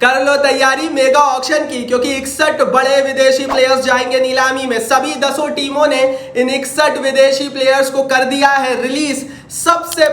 कर लो तैयारी mega auction की, क्योंकि 61 बड़े विदेशी प्लेयर्स जाएंगे नीलामी में। सभी 10 टीमों ने इन 61 विदेशी प्लेयर्स को कर दिया है रिलीज। सबसे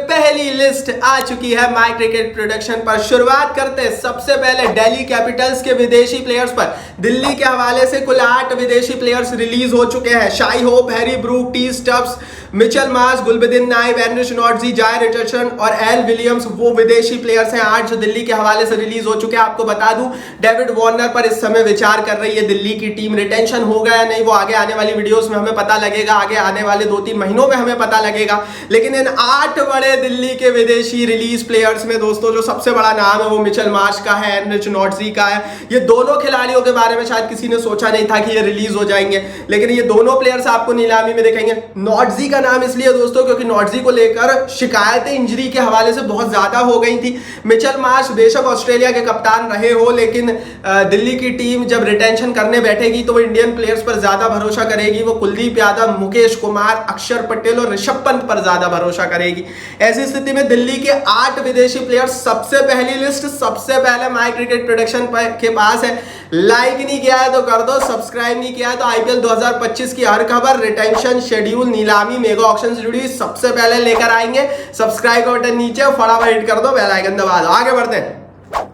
पहली लिस्ट आ चुकी है माय क्रिकेट प्रोडक्शन पर। शुरुआत करते हैं सबसे पहले दिल्ली कैपिटल्स के विदेशी प्लेयर्स पर। दिल्ली के हवाले से कुल 8 विदेशी प्लेयर्स रिलीज हो चुके हैं। Shai Hope, Harry Brook, T Stubbs, Mitchell Marsh, Gulbadin Naib, Andries Nortje, Jhye Richardson और एल विलियम्स वो विदेशी प्लेयर्स हैं 8 जो दिल्ली के हवाले से रिलीज हो चुके हैं। आपको बता दूं डेविड वार्नर पर इस समय विचार कर रही है दिल्ली की टीम। रिटेंशन होगा या नहीं वो आगे आने वाली वीडियोस में हमें पता लगेगा, आगे आने वाले 2-3 महीनों में हमें पता लगेगा। लेकिन इन 8 बड़े दिल्ली के विदेशी रिलीज प्लेयर्स में दोस्तों जो सबसे बड़ा नाम है वो मिचेल मार्श का है, एंड्रिस नॉट्जी का है। ये दोनों खिलाड़ियों के बारे में शायद किसी ने सोचा नहीं था कि ये रिलीज हो जाएंगे, लेकिन ये दोनों प्लेयर्स आपको नीलामी में देखेंगे। नॉट्जी का नाम इसलिए दोस्तों क्योंकि नॉट्जी को लेकर शिकायतें इंजरी के हवाले से बहुत ज्यादा हो गई थी। मिचेल मार्श बेशक ऑस्ट्रेलिया के कप्तान रहे हो, लेकिन दिल्ली की टीम जब रिटेंशन करने बैठेगी तो वो इंडियन प्लेयर्स पर ज्यादा भरोसा करेगी। वो कुलदीप यादव, मुकेश कुमार, अक्षर पटेल और ऋषभ पंत पर ज्यादा भरोसा करेगी। ऐसी स्थिति में दिल्ली के 8 विदेशी प्लेयर्स सबसे पहली लिस्ट सबसे पहले माय क्रिकेट प्रोडक्शन के पास है। लाइक नहीं किया है तो कर दो, सब्सक्राइब नहीं किया है तो आईपीएल 2025 की हर खबर, रिटेंशन, शेड्यूल, नीलामी, मेगा ऑक्शन से जुड़ी सबसे पहले लेकर आएंगे। सब्सक्राइब का बटन नीचे फटाफट हिट कर दो, बेल आइकन दबा दो। आगे बढ़ते हैं।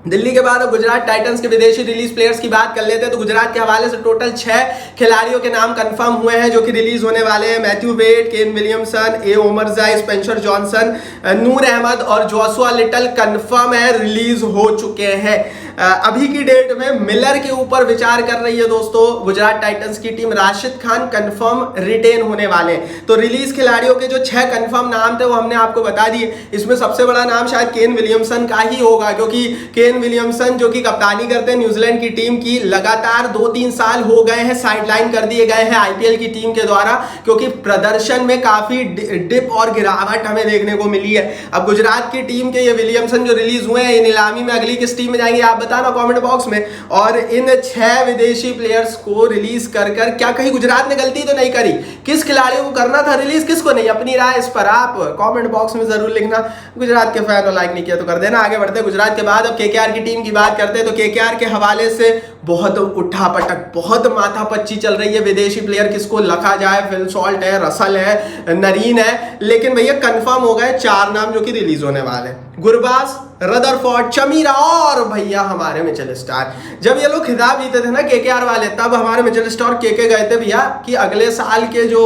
दिल्ली के बाद गुजरात टाइटंस के विदेशी रिलीज प्लेयर्स की बात कर लेते हैं। तो गुजरात के हवाले से टोटल 6 खिलाड़ियों के नाम कंफर्म हुए हैं जो कि रिलीज होने वाले हैं। मैथ्यू वेड, केन विलियमसन, ए ओमरजाई, स्पेंसर जॉनसन, नूर अहमद और जोशुआ लिटल कंफर्म है, रिलीज हो चुके हैं। अभी की डेट में मिलर के ऊपर विचार कर रही है दोस्तों गुजरात टाइटंस की टीम। राशिद खान कंफर्म रिटेन होने वाले। तो रिलीज खिलाड़ियों के जो 6 कंफर्म नाम थे वो हमने आपको बता दिए। इसमें सबसे बड़ा नाम शायद केन विलियमसन का ही होगा, क्योंकि केन विलियमसन जो कि कप्तानी करते हैं न्यूजीलैंड की टीम की, लगातार 2-3 साल हो गए हैं साइडलाइन कर दिए गए हैं आईपीएल की टीम के द्वारा, क्योंकि प्रदर्शन में काफी डिप और गिरावट हमें देखने को मिली है। अब गुजरात की टीम के ये विलियमसन जो रिलीज हुए हैं, ये नीलामी में अगली किस टीम में जाएंगे आप बताना कमेंट बॉक्स में। और इन 6 विदेशी प्लेयर्स को रिलीज कर क्या कहीं गुजरात ने गलती तो नहीं करी? किस खिलाड़ियों को करना था रिलीज, किसको नहीं? अपनी राय इस पर आप कमेंट बॉक्स में जरूर लिखना। गुजरात के फैन को लाइक नहीं किया तो कर देना। आगे बढ़ते हैं गुजरात के बाद अब केकेआर की टीम की बात करते हैं। तो केकेआर के हवाले से बहुत उठापटक, बहुत माथापच्ची चल रही है। विदेशी प्लेयर किसको रखा जाए? फिल सॉल्ट है, रसल है, नरीन है, लेकिन भैया कंफर्म हो गए 4 नाम जो कि रिलीज होने वाले हैं। गुरबाज, रदरफोर्ड, चमीरा और भैया हमारे मिचेल स्टार्क। जब ये लोग खिताब जीते थे ना केकेआर वाले, तब हमारे मिचेल स्टार्क केके गए थे भैया कि अगले साल के जो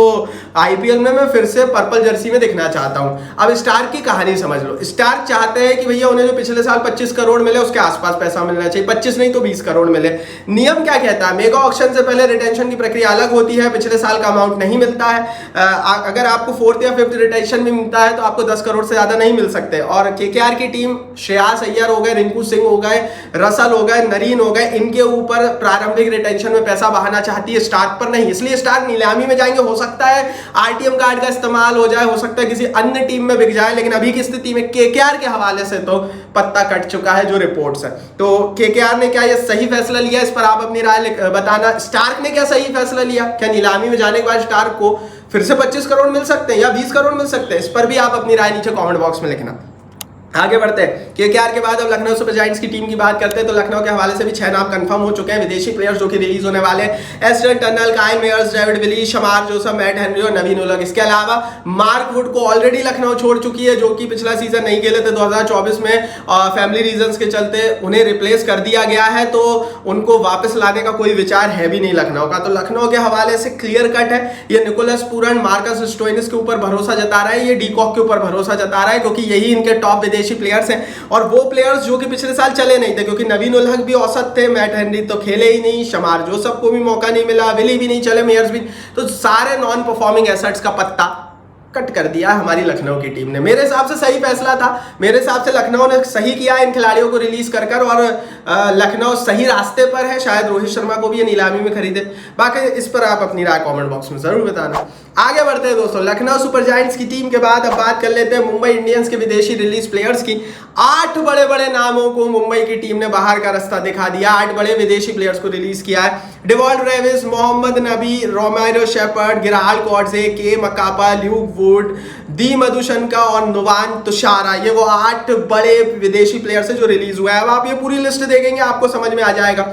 आईपीएल में मैं फिर से पर्पल जर्सी में दिखना चाहता हूं। अब स्टार्क की कहानी समझ लो। स्टार्क चाहते हैं कि भैया उन्हें जो पिछले साल 25 करोड़ मिले उसके आसपास पैसा मिलना चाहिए। 25 नहीं तो 20 करोड़ मिले। नियम क्या कहता है? मेगा ऑक्शन से पहले रिटेंशन की प्रक्रिया अलग होती है। पिछले साल का अमाउंट नहीं मिलता है। अगर आपको 4th या 5th रिटेंशन भी मिलता है तो आपको 10 करोड़ से ज्यादा नहीं मिल सकते। और केकेआर की टीम श्रेयास अय्यर हो गए, रिंकू सिंह हो गए, रसल हो गए, नरीन हो गए, इनके ऊपर प्रारंभिक रिटेंशन में पैसा बहाना चाहती है, स्टार्क पर नहीं। इसलिए स्टार्क नीलामी में जाएंगे। हो सकता है आरटीएम कार्ड का इस्तेमाल हो जाए, हो सकता है किसी अन्य टीम में बिक जाए, लेकिन अभी की स्थिति में केकेआर के हवाले से तो पत्ता कट चुका है जो रिपोर्ट्स है। तो केकेआर ने क्या ये सही फैसला लिया? इस पर आप अपनी राय बताना। स्टार्क ने क्या सही फैसला लिया? क्या नीलामी में जाने के बाद स्टार्क को फिर से 25 करोड़ मिल सकते हैं या 20 करोड़ मिल सकते हैं? इस पर भी आप अपनी राय नीचे कमेंट बॉक्स में लिखना। आगे बढ़ते हैं। केकेआर के बाद अब लखनऊ सुपर जायंट्स की टीम की बात करते हैं। तो लखनऊ के हवाले से भी 6 नाम कंफर्म हो चुके हैं विदेशी प्लेयर्स जो कि रिलीज होने वाले हैं। Aston tunnel, Kyle Myers, David Willey, शमार Joseph, Matt Henry और नवीन उलग। इसके अलावा मार्क वुड को ऑलरेडी लखनऊ छोड़ चुकी है, जो कि पिछला सीजन नहीं खेले थे 2024 में, फैमिली रीजंस के चलते उन्हें रिप्लेस कर दिया गया है। तो उनको वापस लाने का कोई विचार है भी नहीं लखनऊ का। तो लखनऊ के हवाले से क्लियर कट है, ये निकोलस पूरन, मार्कस स्टोइनिस के ऊपर भरोसा जता रहा है, ये डीकॉक के ऊपर भरोसा जता रहा है, क्योंकि यही इनके टॉप विदेशी प्लेयर्स हैं। और वो प्लेयर्स जो कि पिछले साल चले नहीं थे, क्योंकि नवीन उल हक भी औसत थे, मैट हेनरी तो खेले ही नहीं, शमार जोसफ को भी मौका नहीं मिला, विली भी नहीं चले, मेयर्स भी। तो सारे नॉन परफॉर्मिंग एसेट्स का पत्ता कट कर दिया हमारी लखनऊ की टीम ने। मेरे हिसाब से सही फैसला था। मेरे हिसाब से लखनऊ ने सही किया इन खिलाड़ियों को रिलीज कर और लखनऊ सही रास्ते पर है। शायद रोहित शर्मा को भी ये नीलामी में खरीदे। बाकी इस पर आप अपनी राय कमेंट बॉक्स में जरूर बताना। आगे बढ़ते हैं दोस्तों, लखनऊ सुपर जायंट्स की टीम के बाद अब बात कर लेते हैं मुंबई इंडियंस के विदेशी रिलीज प्लेयर्स की। 8 बड़े बड़े नामों को मुंबई की टीम ने बाहर का रास्ता दिखा दिया। 8 बड़े विदेशी प्लेयर्स को रिलीज किया है। डेवॉल्ट रेविस, मोहम्मद नबी, रोमेरो शेपर्ड, गिराल कॉड्जे, के मकापा, ल्यूक वुड, दी मधुशंका और नुवान तुषारा, ये वो 8 बड़े विदेशी प्लेयर्स है जो रिलीज हुआ है। अब आप ये पूरी लिस्ट देखेंगे आपको समझ में आ जाएगा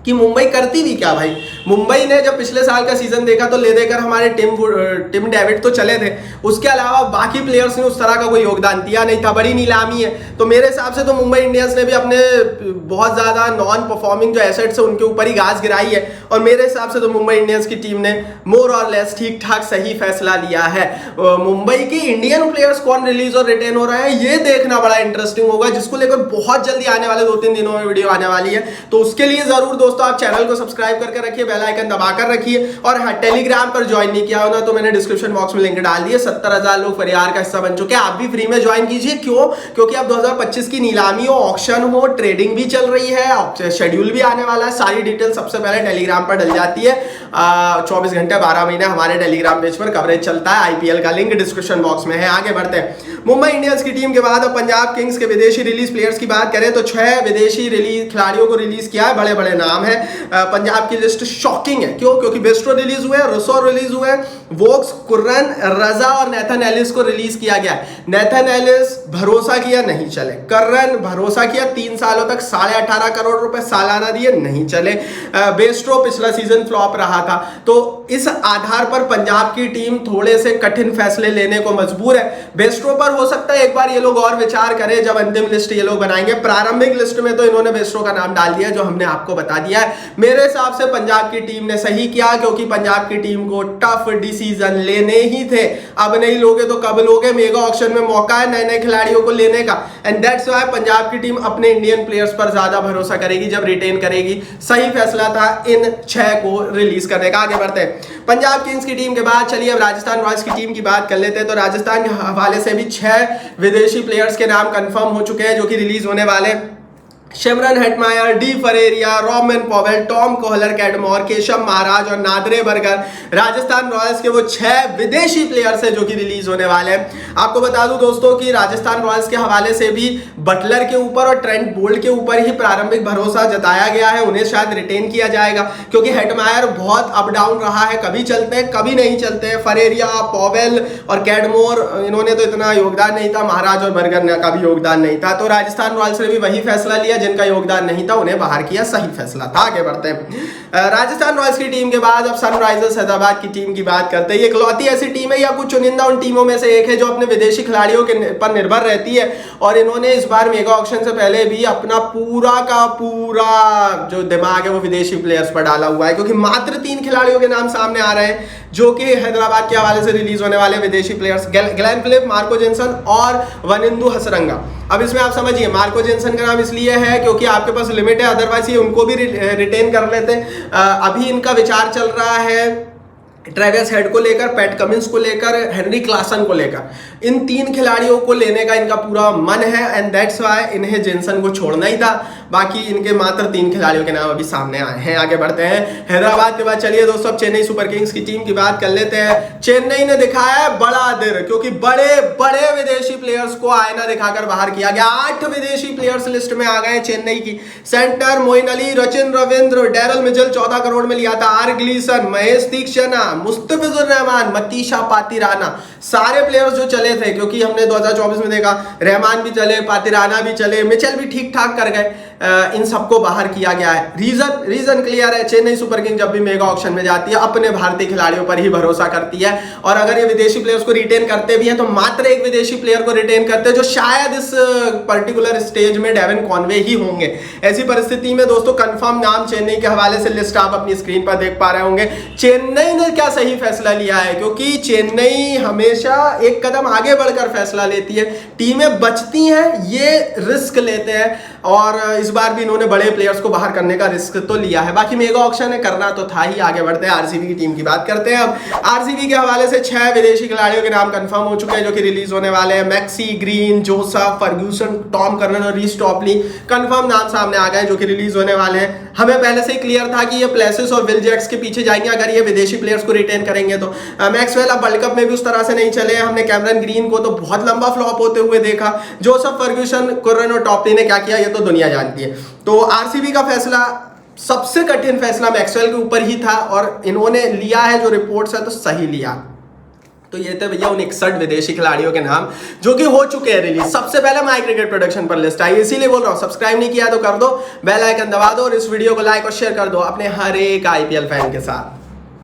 कि मुंबई करती भी क्या भाई। मुंबई ने जब पिछले साल का सीजन देखा तो ले देकर हमारे टिम डेविड तो चले थे, उसके अलावा बाकी प्लेयर्स ने उस तरह का कोई योगदान दिया नहीं था। बड़ी नीलामी है, तो मेरे हिसाब से तो मुंबई इंडियंस ने भी अपने बहुत ज्यादा नॉन परफॉर्मिंग जो एसेट्स है उनके ऊपर ही घास गिराई है, और मेरे हिसाब से तो मुंबई इंडियंस की टीम ने मोर और लेस ठीक ठाक सही फैसला लिया है। मुंबई की इंडियन प्लेयर्स कौन रिलीज और रिटेन हो रहे हैं ये देखना बड़ा इंटरेस्टिंग होगा, जिसको लेकर बहुत जल्दी आने वाले 2-3 दिनों में वीडियो आने वाली है। तो उसके लिए जरूर दोस्तों आप चैनल को सब्सक्राइब करके रखिए, बेल आइकन दबाकर रखिए, और हाँ टेलीग्राम पर ज्वाइन नहीं किया हो ना तो मैंने डिस्क्रिप्शन बॉक्स में लिंक डाल दिए। 70,000 लोग परिवार का हिस्सा बन चुके हैं, आप भी फ्री में ज्वाइन कीजिए। क्यों? क्योंकि अब 2025 की नीलामी हो, ऑक्शन हो, ट्रेडिंग भी चल रही है, शेड्यूल भी आने वाला है, सारी डिटेल सबसे पहले टेलीग्राम पर डल जाती है। 24 घंटे 12 महीने हमारे टेलीग्राम पेज पर कवरेज चलता है। आईपीएल का लिंक डिस्क्रिप्शन बॉक्स में है। आगे बढ़ते हैं, मुंबई इंडियंस की टीम के बाद अब पंजाब किंग्स के विदेशी रिलीज प्लेयर्स की बात करें तो 6 विदेशी रिलीज खिलाड़ियों को रिलीज किया है। बड़े बड़े नाम है। पंजाब की लिस्ट शॉकिंग है। क्यों? क्योंकि बेस्ट्रो रिलीज हुए, रुसो रिलीज हुए, वोक्स, कुर्रन, रजा और नेथन एलिस को रिलीज किया गया। नेथन एलिस भरोसा किया, नहीं चले। कर्रन भरोसा किया, 3 सालों तक 18.5 करोड़ रुपए सालाना दिए, नहीं चले। बेस्ट्रो पिछला सीजन फ्लॉप रहा था। तो इस आधार पर पंजाब की टीम थोड़े से कठिन फैसले लेने को मजबूर है। बेस्ट्रो पर हो सकता है एक बार ये लोग और विचार करें जब अंतिम लिस्ट ये लोग बनाएंगे। प्रारंभिक लिस्ट में तो इन्होंने बेस्ट्रो का नाम डाल दिया जो हमने आपको बता दिया है। मेरे हिसाब से पंजाब की टीम ने सही किया, क्योंकि पंजाब की टीम को टफ डिसीजन लेने ही थे। अब नहीं लोगे तो कब लोगे? मेगा ऑक्शन में मौका है नए नए खिलाड़ियों को लेने का, एंड दैट्स व्हाई पंजाब की टीम अपने इंडियन प्लेयर्स पर ज्यादा भरोसा करेगी जब रिटेन करेगी। सही फैसला था इन 6 को रिलीज करने का। आगे बढ़ते हैं, पंजाब किंग्स की टीम के बाद चलिए अब राजस्थान रॉयल्स की टीम की बात कर लेते हैं। तो राजस्थान के हवाले से भी 6 विदेशी प्लेयर्स के नाम कंफर्म हो चुके हैं जो कि रिलीज होने वाले। Shimron Hetmyer, D Ferreira, Rovman Powell, Tom Kohler, Cadmore, Keshav Maharaj और नादरे बर्गर राजस्थान रॉयल्स के वो 6 विदेशी प्लेयर्स हैं जो कि रिलीज होने वाले हैं। आपको बता दूं दोस्तों कि राजस्थान रॉयल्स के हवाले से भी बटलर के ऊपर और ट्रेंट बोल्ट के ऊपर ही प्रारंभिक भरोसा जताया गया है। उन्हें शायद रिटेन किया जाएगा, क्योंकि हेटमायर बहुत अप डाउन रहा है, कभी चलते हैं कभी नहीं चलते हैं। फरेरिया, पॉवेल और कैडमोर इन्होंने तो इतना योगदान नहीं था, महाराज और बर्गर का भी योगदान नहीं था। तो राजस्थान रॉयल्स ने भी वही फैसला लिया, जिनका योगदान नहीं था उन्हें बाहर किया, सही फैसला था। आगे बढ़ते हैं, राजस्थान रॉयल्स की टीम के बाद अब सनराइजर्स हैदराबाद की टीम की बात करते हैं। ये इकलौती ऐसी टीम है या कुछ चुनिंदा उन टीमों में से एक है जो अपने विदेशी खिलाड़ियों के पर निर्भर रहती है, और इन्होंने इस बार मेगा ऑक्शन से पहले भी अपना पूरा का पूरा जो दिमाग है वो विदेशी प्लेयर्स पर डाला हुआ है, क्योंकि मात्र 3 खिलाड़ियों के नाम सामने आ रहे हैं जो कि हैदराबाद के हवाले से रिलीज होने वाले विदेशी players, Glenn Phillip, Marco Jansen और वनिंदु हसरंगा। अब इसमें आप समझिए, मार्को जेनसन का नाम इसलिए है क्योंकि आपके पास लिमिट है, अदरवाइज ये उनको भी रिटेन कर लेते हैं। अभी इनका विचार चल रहा है ट्रेविस हेड को लेकर, पैट कमिंस को लेकर, हेनरी क्लासन को लेकर। इन 3 खिलाड़ियों को लेने का इनका पूरा मन है, एंड दैट्स व्हाई इन्हें जेनसन को छोड़ना ही था। बाकी इनके मात्र 3 खिलाड़ियों के नाम अभी सामने आए हैं। आगे बढ़ते हैं, हैदराबाद के बाद चलिए दोस्तों चेन्नई सुपर किंग्स की टीम की बात कर लेते हैं। चेन्नई ने दिखाया है बड़ा दिल, क्योंकि बड़े बड़े विदेशी प्लेयर्स को आईना दिखाकर बाहर किया गया। 8 विदेशी प्लेयर्स लिस्ट में आ गए चेन्नई की। Santner Moeen Ali, Rachin Ravindra, Daryl Mitchell 14 crore में लिया था, आर ग्लीसन, महेश तीक्ष्णा, मुस्तफिजुर रहमान, मतीशा पातिराना, सारे प्लेयर्स जो चले थे, क्योंकि हमने 2024 में देखा रहमान भी चले, पातिराना भी चले, मिचेल भी ठीक ठाक कर गए, इन सबको बाहर किया गया है। रीजन क्लियर है, चेन्नई सुपर किंग जब भी मेगा ऑक्शन में जाती है अपने भारतीय खिलाड़ियों पर ही भरोसा करती है, और अगर ये विदेशी प्लेयर्स को रिटेन करते भी हैं तो मात्र एक विदेशी प्लेयर को रिटेन करते हैं जो शायद इस पर्टिकुलर स्टेज में डेविन कॉनवे ही होंगे। ऐसी परिस्थिति में दोस्तों कंफर्म नाम चेन्नई के हवाले से लिस्ट आप अपनी स्क्रीन पर देख पा रहे होंगे। चेन्नई ने क्या सही फैसला लिया है, क्योंकि चेन्नई हमेशा एक कदम आगे बढ़कर फैसला लेती है। टीमें बचती हैं, ये रिस्क लेते हैं, और इस बार भी इन्होंने बड़े प्लेयर्स को बाहर करने का रिस्क तो लिया है। बाकी मेगा ऑक्शन है, करना तो था ही। आगे बढ़ते हैं, आरसीबी की टीम की बात करते हैं। अब आरसीबी के हवाले से 6 विदेशी खिलाड़ियों के नाम कंफर्म हो चुके हैं जो कि रिलीज होने वाले हैं। Maxi, Green, Joseph, Ferguson, Tom Curran और रीस टॉपली कंफर्म नाम सामने आ गए जो कि रिलीज होने वाले हैं। हमें पहले से ही क्लियर था कि ये प्लेसिस और विल जैक्स के पीछे जाएंगे अगर ये विदेशी प्लेयर्स को रिटेन करेंगे तो। मैक्सवेल अब वर्ल्ड कप में भी उस तरह से नहीं चले। हमने कैमरन ग्रीन को तो बहुत लंबा फ्लॉप होते हुए देखा। जोसेफ फर्ग्यूसन, कुर्रन और टॉपली ने क्या किया ये तो दुनिया जानती है। तो आरसीबी का फैसला, सबसे कठिन फैसला मैक्सवेल के ऊपर ही था और इन्होंने लिया है, जो रिपोर्ट्स है तो सही लिया। तो ये थे भैया उन 61 विदेशी खिलाड़ियों के नाम जो कि हो चुके हैं रिलीज। सबसे पहले माई क्रिकेट प्रोडक्शन पर लिस्ट आई, इसीलिए बोल रहा हूं सब्सक्राइब नहीं किया तो कर दो, बेल आइकन दबा दो और इस वीडियो को लाइक और शेयर कर दो अपने हर एक आईपीएल फैन के साथ।